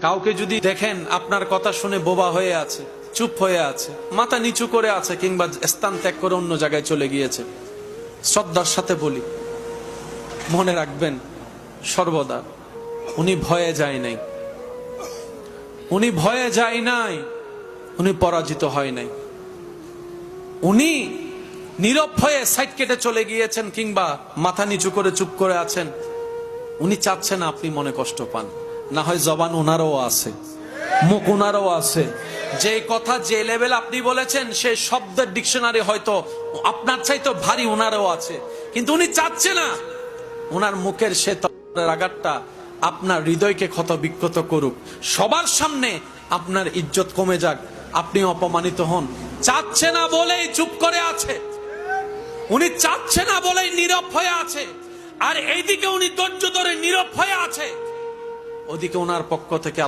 কাউকে যদি দেখেন আপনার কথা শুনে বোবা হয়ে আছে, চুপ হয়ে আছে, মাথা নিচু করে আছে, কিংবা স্থান ত্যাগ করে অন্য জায়গায় চলে গিয়েছে, শ্রদ্ধার সাথে বলি, মনে রাখবেন সর্বদা উনি ভয়ে যায় নাই, উনি ভয়ে যায় নাই, উনি পরাজিত হয় নাই। উনি নীরব হয়ে সাইড কেটে চলে গিয়েছেন কিংবা মাথা নিচু করে চুপ করে আছেন। উনি চাচ্ছেন আপনি মনে কষ্ট পান। না হয় জবান ওনারও আছে, মুখ ওনারও আছে, যে কথা যে লেভেল আপনি বলেছেন সে শব্দের ডিকশনারি হয়তো আপনার চাইতো ভারী ওনারও আছে, কিন্তু উনি চাচ্ছে না ওনার মুখের সে আঘাতটা আপনার হৃদয়কে ক্ষত বিক্ষত করুক, সবার সামনে আপনার ইজ্জত কমে যাক, আপনি অপমানিত হন। চাচ্ছে না বলেই চুপ করে আছে, উনি চাচ্ছে না বলেই নীরব হয়ে আছে। আর এইদিকে উনি ধৈর্য ধরে নীরব হয়ে আছে, ওদিকে ওনার পক্ষ থেকে